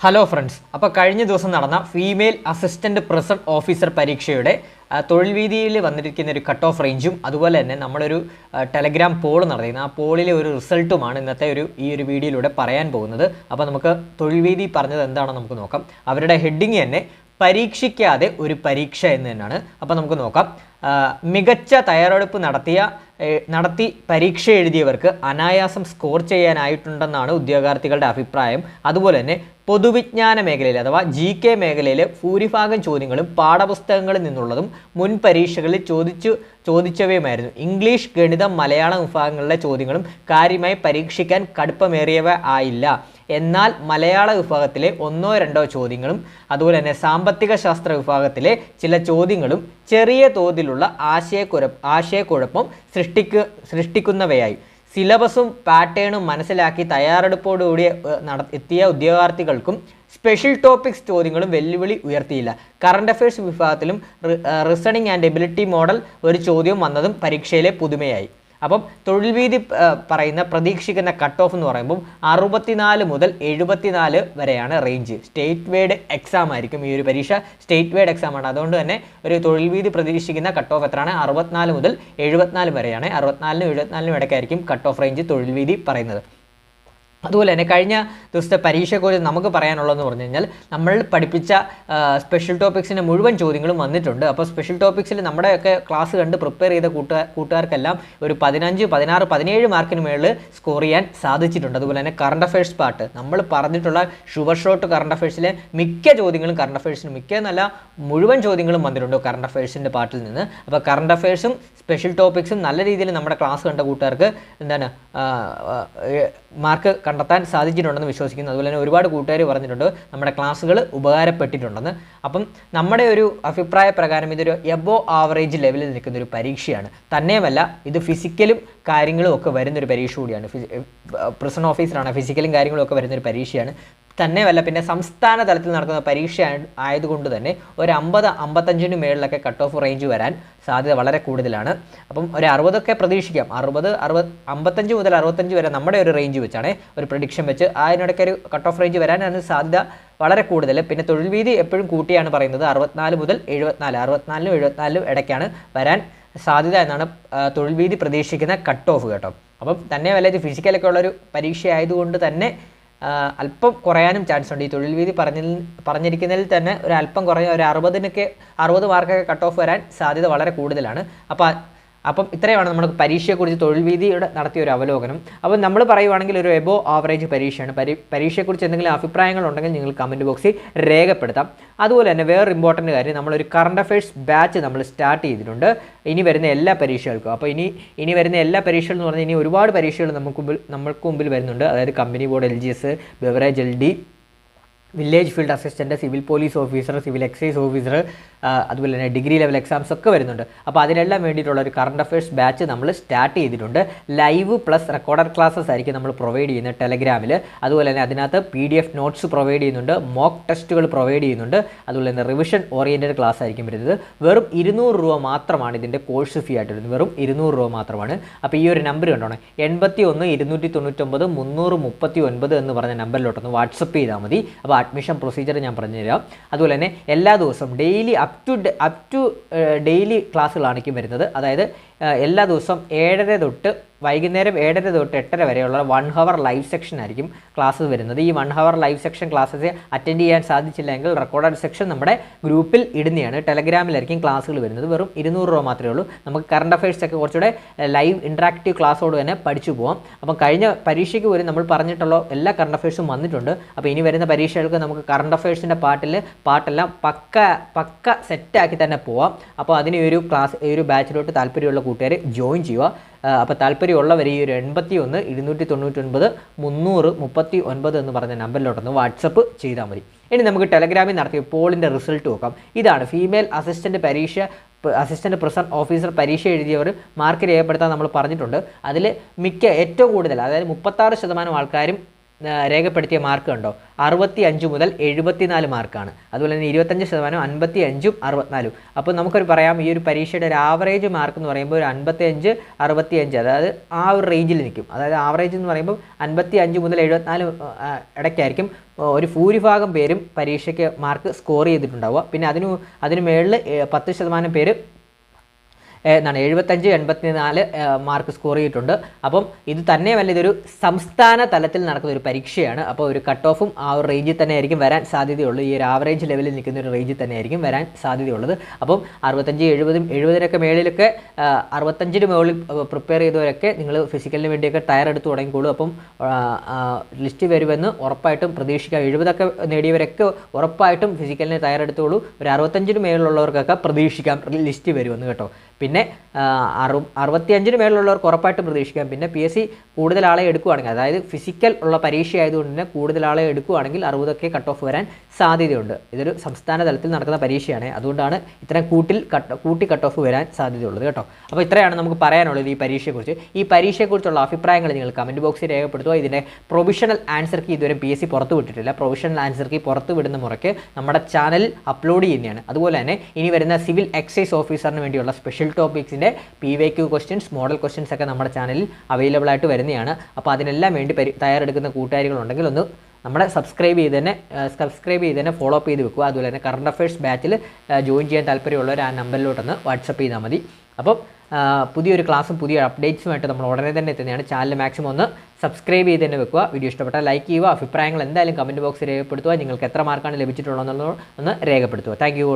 Hello friends, അപ്പോൾ കഴിഞ്ഞ ദിവസം നടന്ന ഫീമെയിൽ അസിസ്റ്റന്റ് പ്രസന്റ് ഓഫീസർ പരീക്ഷയുടെ തൊഴിൽ വീതിയിൽ വന്നിരിക്കുന്ന ഒരു കട്ട് ഓഫ് റേഞ്ചും അതുപോലെ തന്നെ നമ്മളൊരു ടെലഗ്രാം പോൾ നടത്തിയിരുന്നു. ആ പോളിലെ ഒരു റിസൾട്ടുമാണ് ഇന്നത്തെ ഈ ഒരു വീഡിയോയിലൂടെ പറയാൻ പോകുന്നത്. അപ്പോൾ നമുക്ക് തൊഴിൽ വീതി പറഞ്ഞത് എന്താണെന്ന് നമുക്ക് നോക്കാം. അവരുടെ ഹെഡിങ് തന്നെ പരീക്ഷിക്കാതെ ഒരു പരീക്ഷ എന്ന് തന്നെയാണ്. അപ്പോൾ നമുക്ക് നോക്കാം. മികച്ച തയ്യാറെടുപ്പ് നടത്തി പരീക്ഷ എഴുതിയവർക്ക് അനായാസം സ്കോർ ചെയ്യാനായിട്ടുണ്ടെന്നാണ് ഉദ്യോഗാർത്ഥികളുടെ അഭിപ്രായം. അതുപോലെ തന്നെ പൊതുവിജ്ഞാന മേഖലയിൽ അഥവാ GK മേഖലയിൽ ഭൂരിഭാഗം ചോദ്യങ്ങളും പാഠപുസ്തകങ്ങളിൽ നിന്നുള്ളതും മുൻ പരീക്ഷകളിൽ ചോദിച്ചവയുമായിരുന്നു. ഇംഗ്ലീഷ്, ഗണിതം, മലയാളം വിഭാഗങ്ങളിലെ ചോദ്യങ്ങളും കാര്യമായി പരീക്ഷിക്കാൻ കടുപ്പമേറിയവ ആയില്ല. എന്നാൽ മലയാള വിഭാഗത്തിലെ 1-2 ചോദ്യങ്ങളും അതുപോലെ തന്നെ സാമ്പത്തിക ശാസ്ത്ര വിഭാഗത്തിലെ ചില ചോദ്യങ്ങളും ചെറിയ തോതിലുള്ള ആശയക്കുഴപ്പം സൃഷ്ടിക്കുന്നവയായി. സിലബസും പാറ്റേണും മനസ്സിലാക്കി തയ്യാറെടുപ്പോടുകൂടി എത്തിയ ഉദ്യോഗാർത്ഥികൾക്കും സ്പെഷ്യൽ ടോപ്പിക്സ് ചോദ്യങ്ങളും വെല്ലുവിളി ഉയർത്തിയില്ല. കറണ്ട് അഫയേഴ്സ് വിഭാഗത്തിലും റീസണിങ് ആൻഡ് എബിലിറ്റി മോഡൽ ഒരു ചോദ്യം വന്നതും പരീക്ഷയിലെ പുതുമയായി. അപ്പം തൊഴിൽ വീതി പറയുന്ന പ്രതീക്ഷിക്കുന്ന കട്ട് ഓഫ് എന്ന് പറയുമ്പോൾ 64 മുതൽ 74 വരെയാണ് റേഞ്ച്. സ്റ്റേറ്റ് വൈഡ് എക്സാം ആയിരിക്കും ഈ ഒരു പരീക്ഷ. സ്റ്റേറ്റ് വൈഡ് എക്സാം ആണ്. അതുകൊണ്ട് തന്നെ ഒരു തൊഴിൽ വീതി പ്രതീക്ഷിക്കുന്ന കട്ട് ഓഫ് എത്രയാണ്? 64 മുതൽ 74 വരെയാണ്. 64-നും 74-നും ഇടയ്ക്കായിരിക്കും കട്ട് ഓഫ് റേഞ്ച് തൊഴിൽ വീതി പറയുന്നത്. അതുപോലെ തന്നെ കഴിഞ്ഞ ദിവസത്തെ പരീക്ഷയെക്കുറിച്ച് നമുക്ക് പറയാനുള്ളതെന്ന് പറഞ്ഞു കഴിഞ്ഞാൽ നമ്മൾ പഠിപ്പിച്ച സ്പെഷ്യൽ ടോപ്പിക്സിൻ്റെ മുഴുവൻ ചോദ്യങ്ങളും വന്നിട്ടുണ്ട്. അപ്പോൾ സ്പെഷ്യൽ ടോപ്പിക്സിൽ നമ്മുടെയൊക്കെ ക്ലാസ് കണ്ട് പ്രിപ്പയർ ചെയ്ത കൂട്ടുകാർക്കെല്ലാം ഒരു 15, 16, 17 മാർക്കിന് മേളിൽ സ്കോർ ചെയ്യാൻ സാധിച്ചിട്ടുണ്ട്. അതുപോലെ തന്നെ കറണ്ട് അഫയേഴ്സ് പാർട്ട് നമ്മൾ പറഞ്ഞിട്ടുള്ള ഷുവർ ഷോട്ട് കറണ്ട് അഫയേഴ്സിലെ മിക്ക ചോദ്യങ്ങളും കറണ്ട് അഫയേഴ്സിന് മിക്കയെന്നല്ല മുഴുവൻ ചോദ്യങ്ങളും വന്നിട്ടുണ്ട് കറണ്ട് അഫയേഴ്സിൻ്റെ പാർട്ടിൽ നിന്ന്. അപ്പോൾ കറണ്ട് അഫയേഴ്സും സ്പെഷ്യൽ ടോപ്പിക്സും നല്ല രീതിയിൽ നമ്മുടെ ക്ലാസ് കണ്ട കൂട്ടുകാർക്ക് മാർക്ക് കണ്ടെത്താൻ സാധിച്ചിട്ടുണ്ടെന്ന് വിശ്വസിക്കുന്നു. അതുപോലെ തന്നെ ഒരുപാട് കൂട്ടുകാർ പറഞ്ഞിട്ടുണ്ട് നമ്മുടെ ക്ലാസ്സുകൾ ഉപകാരപ്പെട്ടിട്ടുണ്ടെന്ന്. അപ്പം നമ്മുടെ ഒരു അഭിപ്രായ പ്രകാരം ഇതൊരു എബോ ആവറേജ് ലെവലിൽ നിൽക്കുന്ന ഒരു പരീക്ഷയാണ്. തന്നെയുമല്ല ഇത് ഫിസിക്കലും കാര്യങ്ങളും ഒക്കെ വരുന്നൊരു പരീക്ഷ കൂടിയാണ്. പ്രിസൺ ഓഫീസറാണ്, ഫിസിക്കലും കാര്യങ്ങളും ഒക്കെ വരുന്നൊരു പരീക്ഷയാണ്. തന്നെയല്ല പിന്നെ സംസ്ഥാന തലത്തിൽ നടക്കുന്ന പരീക്ഷ ആയതുകൊണ്ട് തന്നെ ഒരു 50-55 മേളിലൊക്കെ കട്ട് ഓഫ് റേഞ്ച് വരാൻ സാധ്യത വളരെ കൂടുതലാണ്. അപ്പം ഒരു 60 പ്രതീക്ഷിക്കാം. 55 മുതൽ 65 വരെ നമ്മുടെ ഒരു റേഞ്ച് വെച്ചാണ് ഒരു പ്രഡിക്ഷൻ വെച്ച് അതിനിടയ്ക്ക് ഒരു കട്ട് ഓഫ് റേഞ്ച് വരാനാണ് സാധ്യത വളരെ കൂടുതൽ. പിന്നെ തൊഴിൽ വീതി എപ്പോഴും കൂട്ടിയാണ് പറയുന്നത്. 64 മുതൽ 74, 64-നും 74-നും ഇടയ്ക്കാണ് വരാൻ സാധ്യത എന്നാണ് തൊഴിൽ വീതി പ്രതീക്ഷിക്കുന്ന കട്ട് ഓഫ് കേട്ടോ. അപ്പം തന്നെയല്ല ഇത് ഫിസിക്കലൊക്കെ ഉള്ളൊരു പരീക്ഷ ആയതുകൊണ്ട് തന്നെ അല്പം കുറയാനും ചാൻസ് ഉണ്ട്. ഈ തൊഴിൽ വീതി പറഞ്ഞിരിക്കുന്നതിൽ തന്നെ ഒരു അല്പം കുറഞ്ഞ ഒരു 60 മാർക്കൊക്കെ കട്ട് ഓഫ് വരാൻ സാധ്യത വളരെ കൂടുതലാണ്. അപ്പം ഇത്രയുമാണ് നമ്മൾ പരീക്ഷയെക്കുറിച്ച് തൊഴിൽ വീതിയുടെ നടത്തിയ ഒരു അവലോകനം. അപ്പം നമ്മൾ പറയുവാണെങ്കിൽ ഒരു എബോ ആവറേജ് പരീക്ഷയാണ്. പരീക്ഷയെക്കുറിച്ച് എന്തെങ്കിലും അഭിപ്രായങ്ങൾ ഉണ്ടെങ്കിൽ നിങ്ങൾ കമൻറ്റ് ബോക്സിൽ രേഖപ്പെടുത്താം. അതുപോലെ തന്നെ വേറെ ഇമ്പോർട്ടൻറ്റ് കാര്യം, നമ്മളൊരു കറണ്ട് അഫയേഴ്സ് ബാച്ച് നമ്മൾ സ്റ്റാർട്ട് ചെയ്തിട്ടുണ്ട് ഇനി വരുന്ന എല്ലാ പരീക്ഷകൾക്കും. അപ്പോൾ ഇനി വരുന്ന എല്ലാ പരീക്ഷകൾ എന്ന് പറഞ്ഞാൽ ഇനി ഒരുപാട് പരീക്ഷകൾ നമ്മൾക്ക് മുമ്പിൽ വരുന്നുണ്ട്. അതായത് company board, LGS, beverage LD, village field assistant, civil police officer, civil excise officer, അതുപോലെ തന്നെ ഡിഗ്രി ലെവൽ എക്സാംസ് ഒക്കെ വരുന്നുണ്ട്. അപ്പോൾ അതിനെല്ലാം വേണ്ടിയിട്ടുള്ള ഒരു കറണ്ട് അഫയേഴ്സ് ബാച്ച് നമ്മൾ സ്റ്റാർട്ട് ചെയ്തിട്ടുണ്ട്. ലൈവ് പ്ലസ് റെക്കോർഡഡ് ക്ലാസ്സസ് ആയിരിക്കും നമ്മൾ പ്രൊവൈഡ് ചെയ്യുന്നത് ടെലഗ്രാമിൽ. അതുപോലെ തന്നെ അതിനകത്ത് PDF നോട്ട്സ് പ്രൊവൈഡ് ചെയ്യുന്നുണ്ട്, മോക്ക് ടെസ്റ്റുകൾ പ്രൊവൈഡ് ചെയ്യുന്നുണ്ട്. അതുപോലെ തന്നെ റിവിഷൻ ഓറിയൻറ്റഡ് ക്ലാസ് ആയിരിക്കും വരുന്നത്. വെറും 200 രൂപ മാത്രമാണ് ഇതിൻ്റെ കോഴ്സ് ഫീ ആയിട്ട് വരുന്നത്. വെറും 200 രൂപ മാത്രമാണ്. അപ്പോൾ ഈ ഒരു നമ്പർ കണ്ടോണേ, 81 299 339 എന്ന് പറഞ്ഞ നമ്പറിലോട്ടൊന്ന് വാട്സപ്പ് ചെയ്താൽ മതി. അപ്പോൾ അഡ്മിഷൻ പ്രൊസീജിയർ ഞാൻ പറഞ്ഞുതരാം. അതുപോലെ തന്നെ എല്ലാ ദിവസവും ഡെയിലി അപ് ടു ഡെയിലി ക്ലാസ്സുകളായിരിക്കും വരുന്നത്. അതായത് എല്ലാ ദിവസവും 7:30 തൊട്ട് വൈകുന്നേരം 7:30 തൊട്ട് 8:30 വരെയുള്ള 1 ഹവർ ലൈവ് സെക്ഷൻ ആയിരിക്കും ക്ലാസ് വരുന്നത്. ഈ 1 hour live section classes attend ചെയ്യാൻ സാധിച്ചില്ലെങ്കിൽ റെക്കോർഡഡ് സെക്ഷൻ നമ്മുടെ ഗ്രൂപ്പിൽ ഇടുന്നതാണ്. ടെലഗ്രാമിലായിരിക്കും ക്ലാസ്സുകൾ വരുന്നത്. വെറും 200 രൂപ മാത്രമേ ഉള്ളൂ. നമുക്ക് കറണ്ട് അഫയേഴ്സ് ഒക്കെ കുറച്ചുകൂടെ ലൈവ് ഇൻട്രാക്റ്റീവ് ക്ലാസ്സോട് തന്നെ പഠിച്ചു പോകാം. അപ്പം കഴിഞ്ഞ പരീക്ഷയ്ക്ക് പോലും നമ്മൾ പറഞ്ഞിട്ടുള്ള എല്ലാ കറണ്ട് അഫയേഴ്സും വന്നിട്ടുണ്ട്. അപ്പോൾ ഇനി വരുന്ന പരീക്ഷകൾക്ക് നമുക്ക് കറണ്ട് അഫയേഴ്സിൻ്റെ പാട്ടെല്ലാം പക്ക സെറ്റാക്കി തന്നെ പോവാം. അപ്പോൾ അതിന് ഈ ഒരു ബാച്ചിലോട്ട് താല്പര്യമുള്ള കൂട്ടുകാർ ജോയിൻ ചെയ്യുക. അപ്പോൾ താല്പര്യമുള്ളവർ ഈ ഒരു 81 299 339 എന്ന് പറഞ്ഞ നമ്പറിലോട്ടൊന്ന് വാട്സപ്പ് ചെയ്താൽ മതി. ഇനി നമുക്ക് ടെലഗ്രാമിൽ നടത്തിയ പോളിൻ്റെ റിസൾട്ട് നോക്കാം. ഇതാണ് ഫീമെയിൽ അസിസ്റ്റന്റ് പ്രസന്റ് ഓഫീസർ പരീക്ഷ എഴുതിയവർ മാർക്ക് രേഖപ്പെടുത്താൻ നമ്മൾ പറഞ്ഞിട്ടുണ്ട്. അതിൽ ഏറ്റവും കൂടുതൽ, അതായത് 36% ആൾക്കാരും രേഖപ്പെടുത്തിയ മാർക്ക് കണ്ടോ 65 മുതൽ 74 മാർക്കാണ്. അതുപോലെ തന്നെ 25%, 55ഉം 64. അപ്പോൾ നമുക്കൊരു പറയാം ഈ ഒരു പരീക്ഷയുടെ ഒരു ആവറേജ് മാർക്ക് എന്ന് പറയുമ്പോൾ ഒരു 55, 65, അതായത് ആ ഒരു റേഞ്ചിൽ നിൽക്കും. അതായത് ആവറേജ് എന്ന് പറയുമ്പോൾ 55 മുതൽ 74 ഇടയ്ക്കായിരിക്കും ഒരു ഭൂരിഭാഗം പേരും പരീക്ഷയ്ക്ക് മാർക്ക് സ്കോർ ചെയ്തിട്ടുണ്ടാവുക. പിന്നെ അതിന് മേളിൽ 10% പേര് 75, 84 മാർക്ക് സ്കോർ ചെയ്തിട്ടുണ്ട്. അപ്പം ഇത് തന്നെയുമല്ല, ഇതൊരു സംസ്ഥാന തലത്തിൽ നടക്കുന്ന ഒരു പരീക്ഷയാണ്. അപ്പോൾ ഒരു കട്ട് ഓഫും ആ ഒരു റേഞ്ചിൽ തന്നെ ആയിരിക്കും വരാൻ സാധ്യതയുള്ളൂ. ഈ ഒരു ആവറേജ് ലെവലിൽ നിൽക്കുന്ന ഒരു റേഞ്ചിൽ തന്നെ ആയിരിക്കും വരാൻ സാധ്യതയുള്ളത്. അപ്പം 65, 70 മേളിലൊക്കെ 65 മുകളിൽ പ്രിപ്പയർ ചെയ്തവരൊക്കെ നിങ്ങൾ ഫിസിക്കലിന് വേണ്ടിയൊക്കെ തയ്യാറെടുത്ത് തുടങ്ങിക്കോളൂ. അപ്പം ലിസ്റ്റ് വരുമെന്ന് ഉറപ്പായിട്ടും പ്രതീക്ഷിക്കാം. 70 നേടിയവരൊക്കെ ഉറപ്പായിട്ടും ഫിസിക്കലിന് തയ്യാറെടുത്തോളൂ. ഒരു 65 മേളിലുള്ളവർക്കൊക്കെ പ്രതീക്ഷിക്കാം ലിസ്റ്റ് വരുമെന്ന് കേട്ടോ. പിന്നെ 65 മേളിലുള്ളവർക്ക് ഉറപ്പായിട്ടും പ്രതീക്ഷിക്കാം. പിന്നെ PSC കൂടുതൽ ആളെ എടുക്കുകയാണെങ്കിൽ, അതായത് ഫിസിക്കൽ ഉള്ള പരീക്ഷ ആയതുകൊണ്ട് തന്നെ കൂടുതൽ ആളെ എടുക്കുകയാണെങ്കിൽ 60 കട്ട് ഓഫ് വരാൻ സാധ്യതയുണ്ട്. ഇതൊരു സംസ്ഥാന തലത്തിൽ നടക്കുന്ന പരീക്ഷയാണ്, അതുകൊണ്ടാണ് ഇത്രയും കൂട്ടി കട്ട് ഓഫ് വരാൻ സാധ്യതയുള്ളത് കേട്ടോ. അപ്പോൾ ഇത്രയാണ് നമുക്ക് പറയാനുള്ളത് ഈ പരീക്ഷയെക്കുറിച്ച്. ഈ പരീക്ഷയെക്കുറിച്ചുള്ള അഭിപ്രായങ്ങൾ നിങ്ങൾ കമൻറ്റ് ബോക്സിൽ രേഖപ്പെടുത്തുക. ഇതിൻ്റെ പ്രൊവിഷണൽ ആൻസർ കീ ഇതുവരെ PSC പുറത്തു വിട്ടിട്ടില്ല. പ്രൊവിഷണൽ ആൻസർ കീ പുറത്തു വിടുന്ന മുറയ്ക്ക് നമ്മുടെ ചാനലിൽ അപ്ലോഡ് ചെയ്യുന്നതാണ്. അതുപോലെ തന്നെ ഇനി വരുന്ന സിവിൽ എക്സൈസ് ഓഫീസറിന് വേണ്ടിയുള്ള സ്പെഷ്യൽ ടോപ്പിക്സിൻ്റെ PYQ ക്വസ്റ്റ്യൻസ്, മോഡൽ ക്വസ്റ്റ്യൻസ് ഒക്കെ നമ്മുടെ ചാനലിൽ അവൈലബിൾ ആയിട്ട് വരുന്നതാണ്. അപ്പോൾ അതിനെല്ലാം വേണ്ടി തയ്യാറെടുക്കുന്ന കൂട്ടുകാരികളുണ്ടെങ്കിൽ ഒന്ന് നമ്മളെ സബ്സ്ക്രൈബ് ചെയ്ത് തന്നെ ഫോളോ അപ്പ് ചെയ്ത് വെക്കുക. അതുപോലെ തന്നെ കറണ്ട് അഫയേഴ്സ് ബാച്ചിൽ ജോയിൻ ചെയ്യാൻ താല്പര്യമുള്ളവർ ആ നമ്പറിലോട്ടൊന്ന് വാട്സപ്പ് ചെയ്താൽ മതി. അപ്പം പുതിയൊരു ക്ലാസ്സും പുതിയ അപ്ഡേറ്റ്സുമായിട്ട് നമ്മൾ ഉടനെ തന്നെ എത്തുന്നതാണ്. ചാനൽ മാക്സിമം ഒന്ന് സബ്സ്ക്രൈബ് ചെയ്ത് തന്നെ വെക്കുക. വീഡിയോ ഇഷ്ടപ്പെട്ടാൽ ലൈക്ക് ചെയ്യുക. അഭിപ്രായങ്ങൾ എന്തായാലും കമൻറ്റ് ബോക്സിൽ രേഖപ്പെടുത്തുക. നിങ്ങൾക്ക് എത്ര മാർക്കാണ് ലഭിച്ചിട്ടുള്ളതെന്നുള്ളത് ഒന്ന് രേഖപ്പെടുത്തുക. Thank you.